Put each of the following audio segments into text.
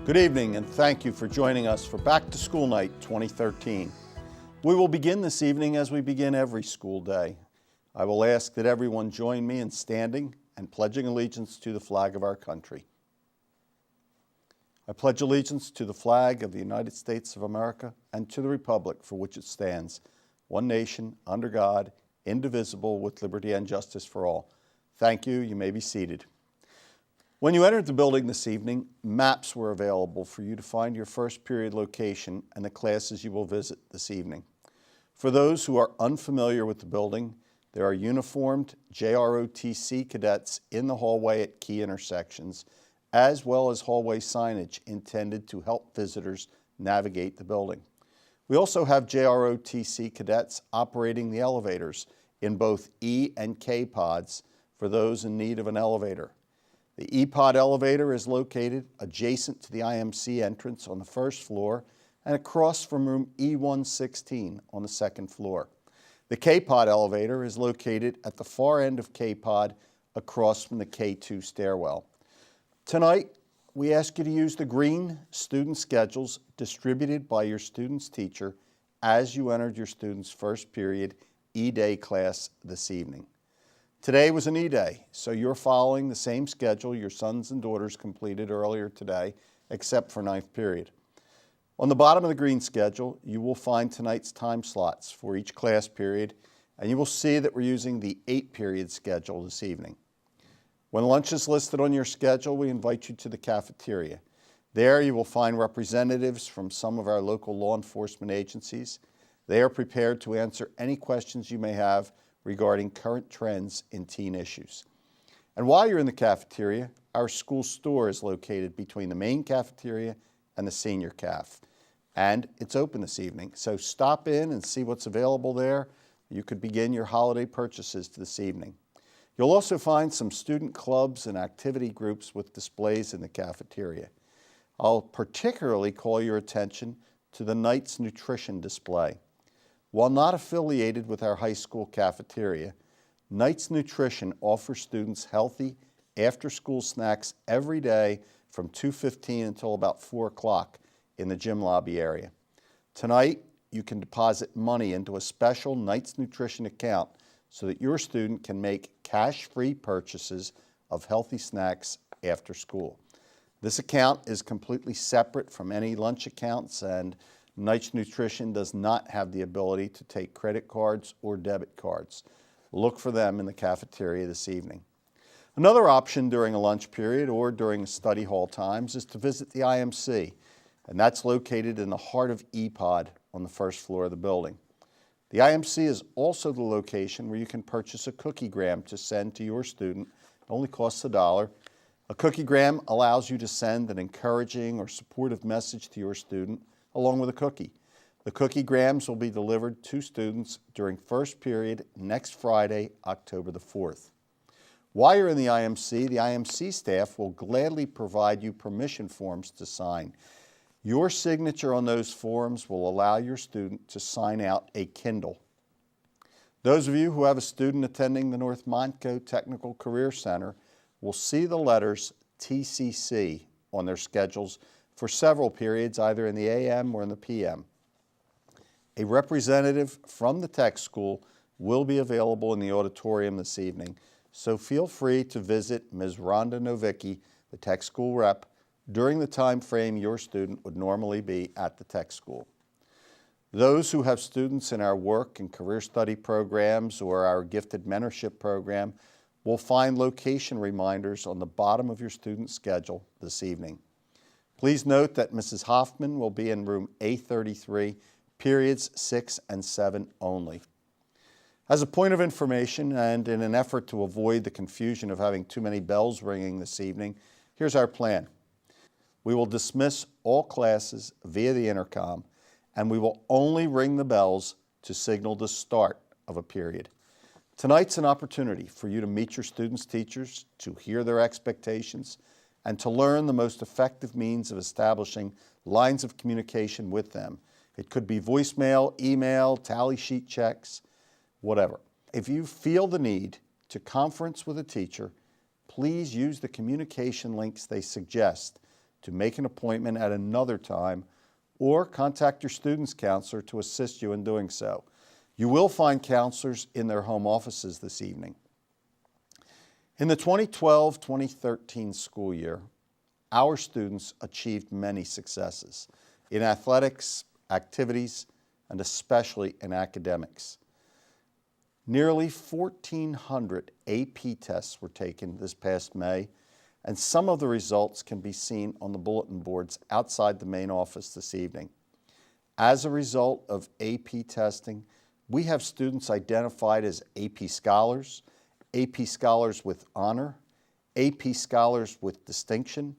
Good evening and thank you for joining us for Back to School Night 2013. We will begin this evening as we begin every school day. I will ask that everyone join me in standing and pledging allegiance to the flag of our country. I pledge allegiance to the flag of the United States of America and to the republic for which it stands, one nation, under God, indivisible, with liberty and justice for all. Thank you. You may be seated. When you entered the building this evening, maps were available for you to find your first period location and the classes you will visit this evening. For those who are unfamiliar with the building, there are uniformed JROTC cadets in the hallway at key intersections, as well as hallway signage intended to help visitors navigate the building. We also have JROTC cadets operating the elevators in both E and K pods for those in need of an elevator. The E-Pod elevator is located adjacent to the IMC entrance on the first floor and across from room E116 on the second floor. The K-Pod elevator is located at the far end of K-Pod across from the K2 stairwell. Tonight, we ask you to use the green student schedules distributed by your student's teacher as you entered your student's first period E-Day class this evening. Today was an E-Day, so you're following the same schedule your sons and daughters completed earlier today, except for ninth period. On the bottom of the green schedule, you will find tonight's time slots for each class period, and you will see that we're using the 8-period schedule this evening. When lunch is listed on your schedule, we invite you to the cafeteria. There you will find representatives from some of our local law enforcement agencies. They are prepared to answer any questions you may have regarding current trends in teen issues. And while you're in the cafeteria, our school store is located between the main cafeteria and the senior caf. And it's open this evening, so stop in and see what's available there. You could begin your holiday purchases this evening. You'll also find some student clubs and activity groups with displays in the cafeteria. I'll particularly call your attention to the night's nutrition display. While not affiliated with our high school cafeteria, Knight's Nutrition offers students healthy after-school snacks every day from 2:15 until about 4 o'clock in the gym lobby area. Tonight, you can deposit money into a special Knight's Nutrition account so that your student can make cash-free purchases of healthy snacks after school. This account is completely separate from any lunch accounts, and Knight's Nutrition does not have the ability to take credit cards or debit cards. Look for them in the cafeteria this evening. Another option during a lunch period or during study hall times is to visit the IMC, and that's located in the heart of E-Pod on the first floor of the building. The IMC is also the location where you can purchase a cookiegram to send to your student. It only costs $1. A cookiegram allows you to send an encouraging or supportive message to your student along with a cookie. The cookiegrams will be delivered to students during first period next Friday, October the 4th. While you're in the IMC staff will gladly provide you permission forms to sign. Your signature on those forms will allow your student to sign out a Kindle. Those of you who have a student attending the North Montco Technical Career Center will see the letters TCC on their schedules for several periods, either in the AM or in the PM. A representative from the tech school will be available in the auditorium this evening, so feel free to visit Ms. Rhonda Novicki, the tech school rep, during the time frame your student would normally be at the tech school. Those who have students in our work and career study programs or our gifted mentorship program will find location reminders on the bottom of your student schedule this evening. Please note that Mrs. Hoffman will be in room A33, periods 6 and 7 only. As a point of information and in an effort to avoid the confusion of having too many bells ringing this evening, here's our plan. We will dismiss all classes via the intercom, and we will only ring the bells to signal the start of a period. Tonight's an opportunity for you to meet your students' teachers, to hear their expectations, and to learn the most effective means of establishing lines of communication with them. It could be voicemail, email, tally sheet checks, whatever. If you feel the need to conference with a teacher, please use the communication links they suggest to make an appointment at another time or contact your student's counselor to assist you in doing so. You will find counselors in their home offices this evening. In the 2012-2013 school year, our students achieved many successes in athletics, activities, and especially in academics. Nearly 1,400 AP tests were taken this past May, and some of the results can be seen on the bulletin boards outside the main office this evening. As a result of AP testing, we have students identified as AP Scholars with Honor, AP Scholars with Distinction,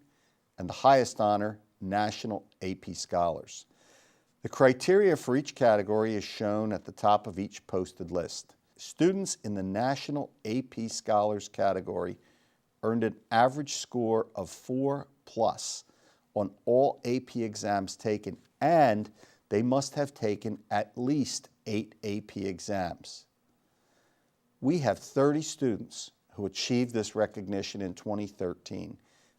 and the highest honor, National AP Scholars. The criteria for each category is shown at the top of each posted list. Students in the National AP Scholars category earned an average score of 4+ on all AP exams taken, and they must have taken at least 8 AP exams. We have 30 students who achieved this recognition in 2013,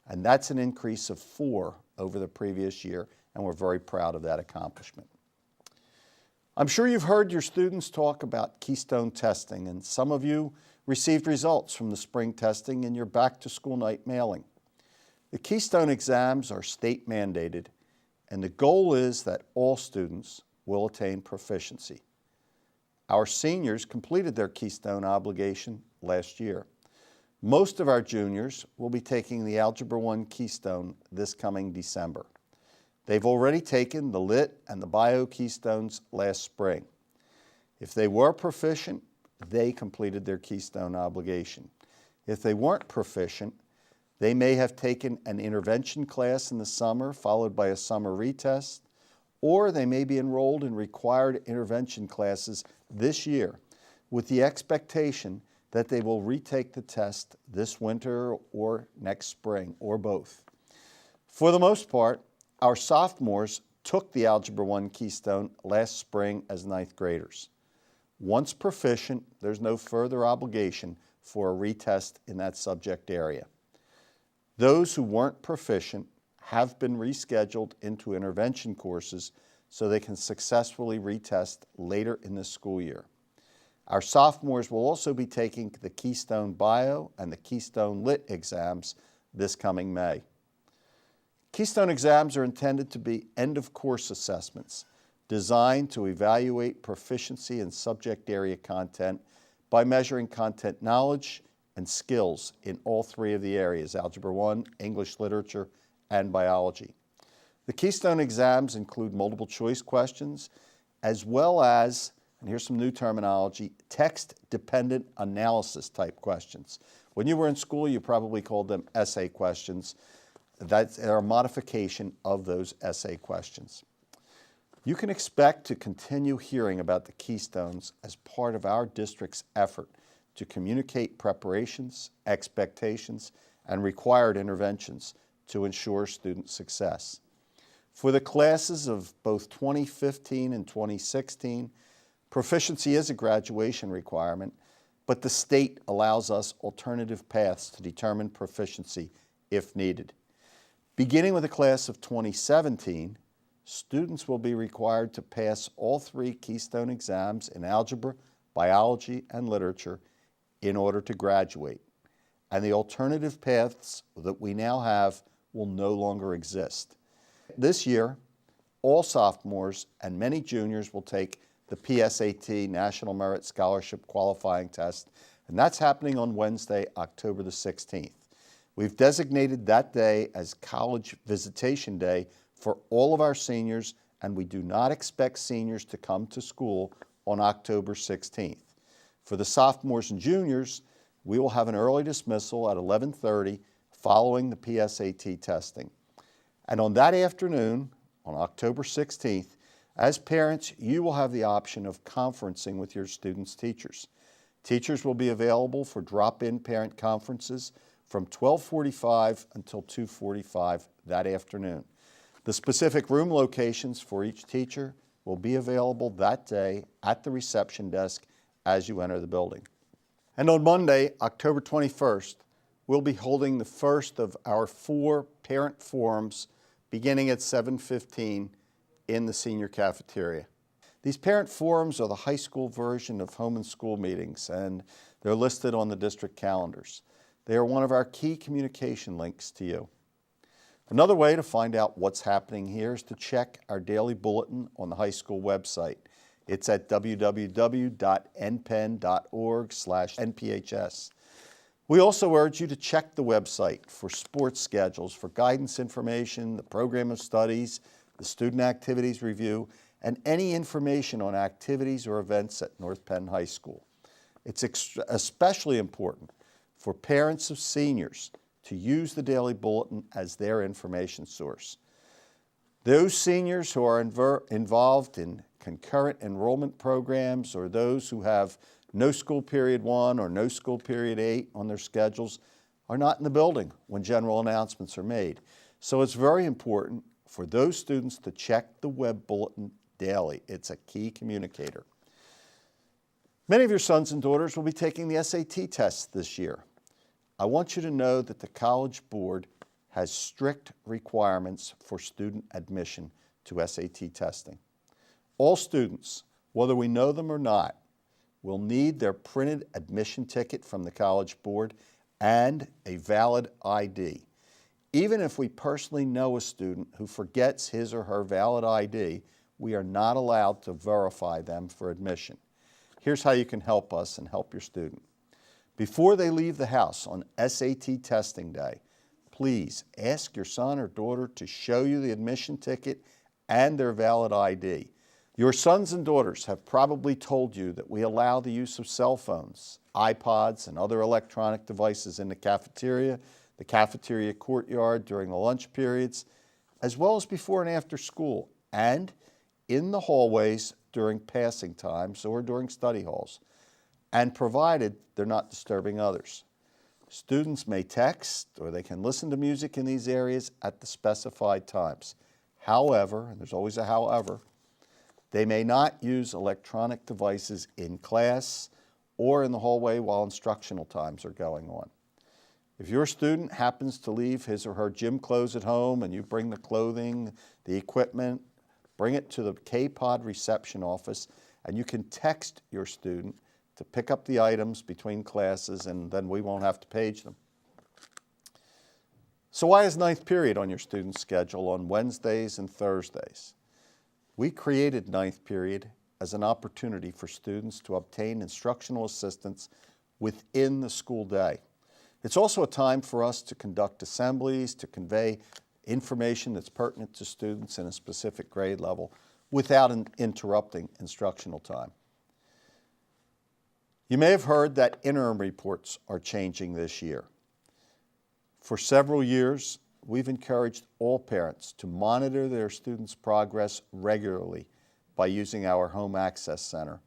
and that's an increase of 4 over the previous year, and we're very proud of that accomplishment. I'm sure you've heard your students talk about Keystone testing, and some of you received results from the spring testing in your back-to-school night mailing. The Keystone exams are state mandated, and the goal is that all students will attain proficiency. Our seniors completed their Keystone obligation last year. Most of our juniors will be taking the Algebra 1 Keystone this coming December. They've already taken the Lit and the Bio Keystones last spring. If they were proficient, they completed their Keystone obligation. If they weren't proficient, they may have taken an intervention class in the summer followed by a summer retest, or they may be enrolled in required intervention classes this year with the expectation that they will retake the test this winter or next spring, or both. For the most part, our sophomores took the Algebra 1 Keystone last spring as 9th graders. Once proficient, there's no further obligation for a retest in that subject area. Those who weren't proficient have been rescheduled into intervention courses so they can successfully retest later in this school year. Our sophomores will also be taking the Keystone Bio and the Keystone Lit exams this coming May. Keystone exams are intended to be end-of-course assessments designed to evaluate proficiency in subject area content by measuring content knowledge and skills in all 3 of the areas, Algebra 1, English Literature, and Biology. The Keystone exams include multiple choice questions as well as, and here's some new terminology, text-dependent analysis type questions. When you were in school, you probably called them essay questions. That's a modification of those essay questions. You can expect to continue hearing about the Keystones as part of our district's effort to communicate preparations, expectations, and required interventions to ensure student success. For the classes of both 2015 and 2016, proficiency is a graduation requirement, but the state allows us alternative paths to determine proficiency if needed. Beginning with the class of 2017, students will be required to pass all 3 Keystone exams in algebra, biology, and literature in order to graduate. And the alternative paths that we now have will no longer exist. This year, all sophomores and many juniors will take the PSAT National Merit Scholarship Qualifying Test, and that's happening on Wednesday, October the 16th. We've designated that day as College Visitation Day for all of our seniors, and we do not expect seniors to come to school on October 16th. For the sophomores and juniors, we will have an early dismissal at 11:30 following the PSAT testing. And on that afternoon, on October 16th, as parents, you will have the option of conferencing with your students' teachers. Teachers will be available for drop-in parent conferences from 12:45 until 2:45 that afternoon. The specific room locations for each teacher will be available that day at the reception desk as you enter the building. And on Monday, October 21st, we'll be holding the first of our 4 parent forums beginning at 7:15 in the senior cafeteria. These parent forums are the high school version of home and school meetings, and they're listed on the district calendars. They are one of our key communication links to you. Another way to find out what's happening here is to check our daily bulletin on the high school website. It's at www.npenn.org/NPHS. We also urge you to check the website for sports schedules, for guidance information, the program of studies, the student activities review, and any information on activities or events at North Penn High School. It's especially important for parents of seniors to use the daily bulletin as their information source. Those seniors who are involved in concurrent enrollment programs, or those who have no school period 1 or no school period 8 on their schedules, are not in the building when general announcements are made. So it's very important for those students to check the web bulletin daily. It's a key communicator. Many of your sons and daughters will be taking the SAT tests this year. I want you to know that the College Board has strict requirements for student admission to SAT testing. All students, whether we know them or not, will need their printed admission ticket from the College Board and a valid ID. Even if we personally know a student who forgets his or her valid ID, we are not allowed to verify them for admission. Here's how you can help us and help your student. Before they leave the house on SAT testing day, please ask your son or daughter to show you the admission ticket and their valid ID. Your sons and daughters have probably told you that we allow the use of cell phones, iPods, and other electronic devices in the cafeteria courtyard during the lunch periods, as well as before and after school, and in the hallways during passing times or during study halls, and provided they're not disturbing others. Students may text or they can listen to music in these areas at the specified times. However, and there's always a however, they may not use electronic devices in class or in the hallway while instructional times are going on. If your student happens to leave his or her gym clothes at home and you bring the clothing, the equipment, bring it to the K-Pod reception office, and you can text your student to pick up the items between classes, and then we won't have to page them. So why is 9th period on your student's schedule on Wednesdays and Thursdays? We created 9th period as an opportunity for students to obtain instructional assistance within the school day. It's also a time for us to conduct assemblies, to convey information that's pertinent to students in a specific grade level without interrupting instructional time. You may have heard that interim reports are changing this year. For several years, we've encouraged all parents to monitor their students' progress regularly by using our Home Access Center.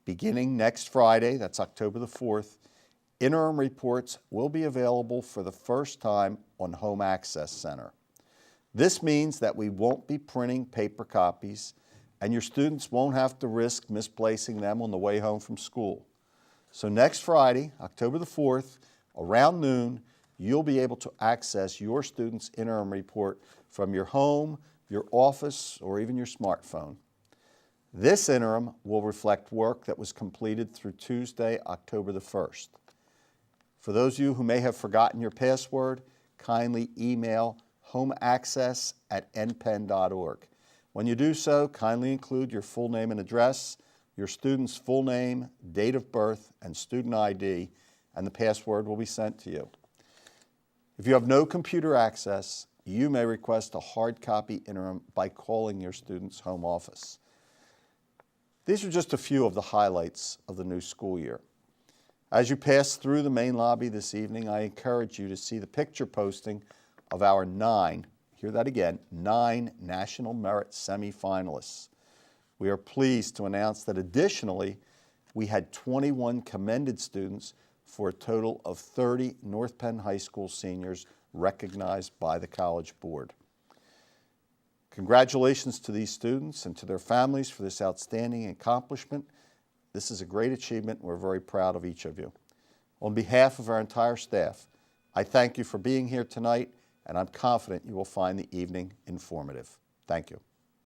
Beginning next Friday, that's October the 4th, interim reports will be available for the first time on Home Access Center. This means that we won't be printing paper copies, and your students won't have to risk misplacing them on the way home from school. So next Friday, October the 4th, around noon, you'll be able to access your student's interim report from your home, your office, or even your smartphone. This interim will reflect work that was completed through Tuesday, October the 1st. For those of you who may have forgotten your password, kindly email homeaccess@npenn.org. When you do so, kindly include your full name and address, your student's full name, date of birth, and student ID, and the password will be sent to you. If you have no computer access, you may request a hard copy interim by calling your student's home office. These are just a few of the highlights of the new school year. As you pass through the main lobby this evening, I encourage you to see the picture posting of our 9, hear that again, 9 National Merit semifinalists. We are pleased to announce that additionally, we had 21 commended students for a total of 30 North Penn High School seniors recognized by the College Board. Congratulations to these students and to their families for this outstanding accomplishment. This is a great achievement, and we're very proud of each of you. On behalf of our entire staff, I thank you for being here tonight, and I'm confident you will find the evening informative. Thank you.